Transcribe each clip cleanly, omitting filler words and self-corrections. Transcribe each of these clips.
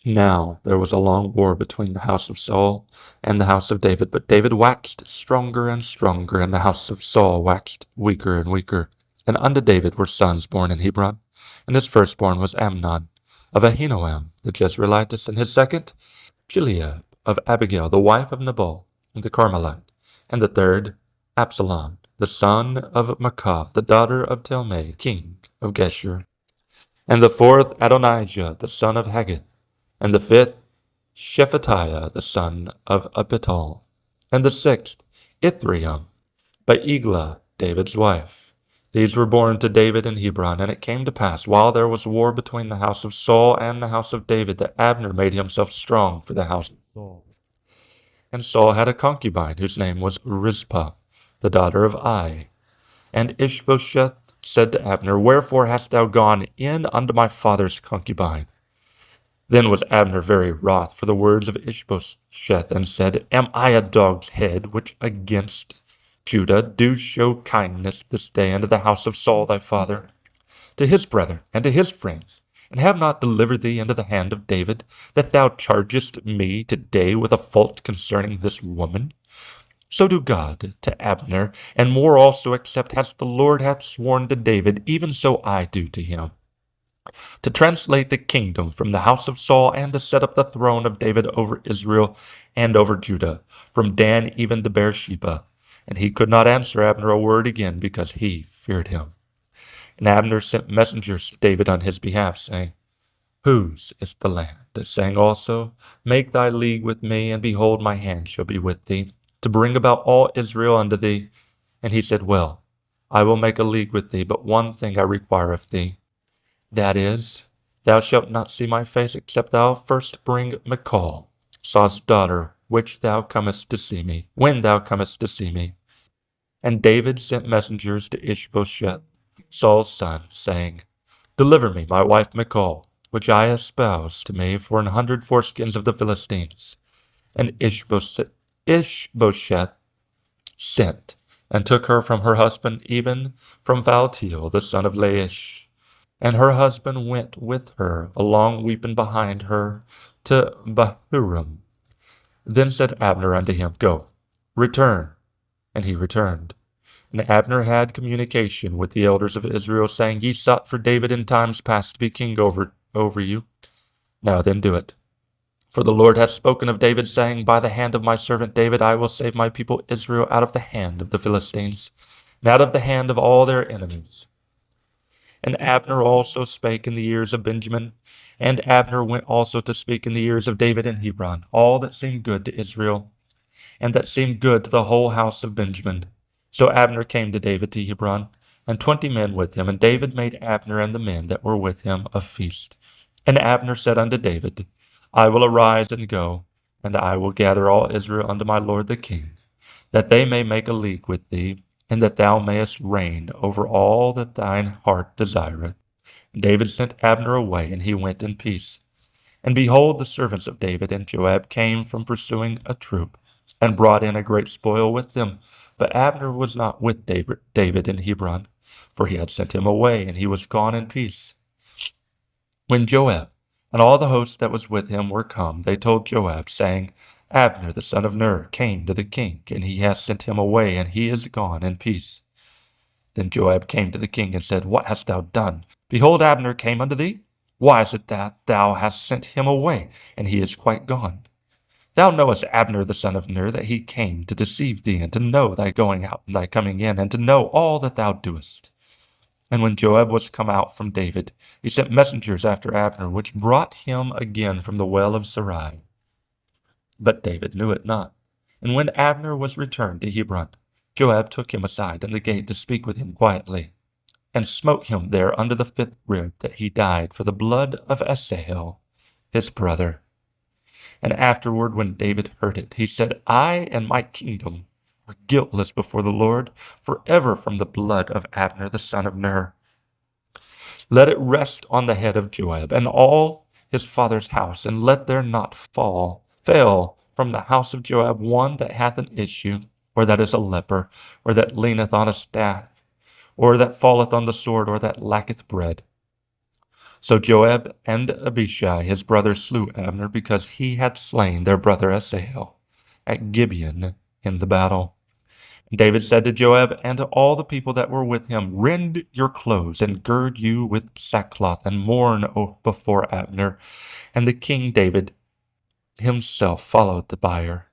Now there was a long war between the house of Saul and the house of David, but David waxed stronger and stronger, and the house of Saul waxed weaker and weaker. And unto David were sons born in Hebron, and his firstborn was Amnon of Ahinoam the Jezreelitess, and his second Chileab of Abigail the wife of Nabal the Carmelite, and the third Absalom the son of Michal the daughter of Talmai king of Geshur, and the fourth Adonijah the son of Haggith, and the fifth Shephatiah the son of Abital, and the sixth Ithream by Eglah David's wife. These were born to David in Hebron. And it came to pass, while there was war between the house of Saul and the house of David, that Abner made himself strong for the house of Saul. And Saul had a concubine, whose name was Rizpah, the daughter of Ai. And Ish-bosheth said to Abner, Wherefore hast thou gone in unto my father's concubine? Then was Abner very wroth for the words of Ish-bosheth, and said, Am I a dog's head, which against Judah do show kindness this day unto the house of Saul thy father, to his brethren, and to his friends, and have not delivered thee into the hand of David, that thou chargest me today with a fault concerning this woman? So do God to Abner, and more also, except as the Lord hath sworn to David, even so I do to him, to translate the kingdom from the house of Saul, and to set up the throne of David over Israel and over Judah, from Dan even to Beersheba. And he could not answer Abner a word again, because he feared him. And Abner sent messengers to David on his behalf, saying, Whose is the land? Saying also, Make thy league with me, and behold, my hand shall be with thee, to bring about all Israel unto thee. And he said, Well, I will make a league with thee, but one thing I require of thee, that is, thou shalt not see my face, except thou first bring Michal, Saul's daughter, which thou comest to see me, when thou comest to see me. And David sent messengers to Ish-bosheth, Saul's son, saying, Deliver me my wife Michal, which I espoused to me for 100 foreskins of the Philistines. And Ish-bosheth sent, and took her from her husband, even from Phaltiel, the son of Laish. And her husband went with her, along weeping behind her, to Bahurim. Then said Abner unto him, Go, return. And he returned. And Abner had communication with the elders of Israel, saying, Ye sought for David in times past to be king over you. Now then do it. For the Lord hath spoken of David, saying, By the hand of my servant David I will save my people Israel out of the hand of the Philistines, and out of the hand of all their enemies. And Abner also spake in the ears of Benjamin, and Abner went also to speak in the ears of David in Hebron, all that seemed good to Israel, and that seemed good to the whole house of Benjamin. So Abner came to David to Hebron, and 20 men with him, and David made Abner and the men that were with him a feast. And Abner said unto David, I will arise and go, and I will gather all Israel unto my lord the king, that they may make a league with thee, and that thou mayest reign over all that thine heart desireth. And David sent Abner away, and he went in peace. And behold, the servants of David and Joab came from pursuing a troop, and brought in a great spoil with them. But Abner was not with David in Hebron, for he had sent him away, and he was gone in peace. When Joab and all the host that was with him were come, they told Joab, saying, Abner the son of Ner came to the king, and he hath sent him away, and he is gone in peace. Then Joab came to the king and said, What hast thou done? Behold, Abner came unto thee. Why is it that thou hast sent him away, and he is quite gone? Thou knowest Abner the son of Ner, that he came to deceive thee, and to know thy going out and thy coming in, and to know all that thou doest. And when Joab was come out from David, he sent messengers after Abner, which brought him again from the well of Sarai. But David knew it not. And when Abner was returned to Hebron, Joab took him aside in the gate to speak with him quietly, and smote him there under the 5th rib, that he died for the blood of Asahel, his brother. And afterward, when David heard it, he said, I and my kingdom are guiltless before the Lord forever from the blood of Abner the son of Ner. Let it rest on the head of Joab and all his father's house, and let there not fail from the house of Joab one that hath an issue, or that is a leper, or that leaneth on a staff, or that falleth on the sword, or that lacketh bread. So Joab and Abishai his brother slew Abner, because he had slain their brother Asahel at Gibeon in the battle. And David said to Joab and to all the people that were with him, "Rend your clothes, and gird you with sackcloth, and mourn before Abner." And the king David himself followed the bier.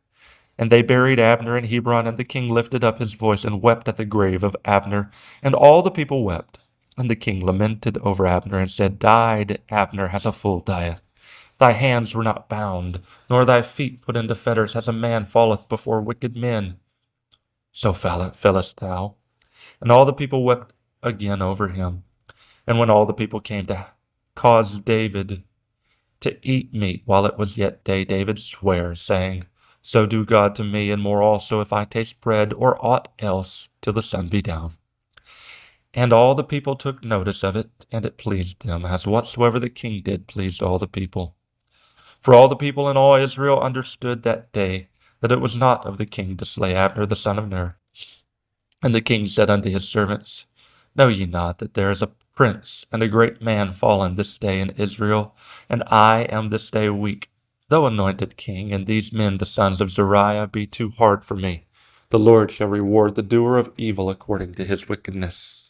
And they buried Abner in Hebron, and the king lifted up his voice and wept at the grave of Abner, and all the people wept. And the king lamented over Abner, and said, "Died Abner as a fool dieth. Thy hands were not bound, nor thy feet put into fetters, as a man falleth before wicked men. So fellest thou." And all the people wept again over him. And when all the people came to cause David to eat meat while it was yet day, David sware, saying, "So do God to me, and more also, if I taste bread or aught else, till the sun be down." And all the people took notice of it, and it pleased them, as whatsoever the king did pleased all the people. For all the people in all Israel understood that day that it was not of the king to slay Abner the son of Ner. And the king said unto his servants, "Know ye not that there is a prince and a great man fallen this day in Israel? And I am this day weak, though anointed king, and these men the sons of Zeruiah be too hard for me. The Lord shall reward the doer of evil according to his wickedness."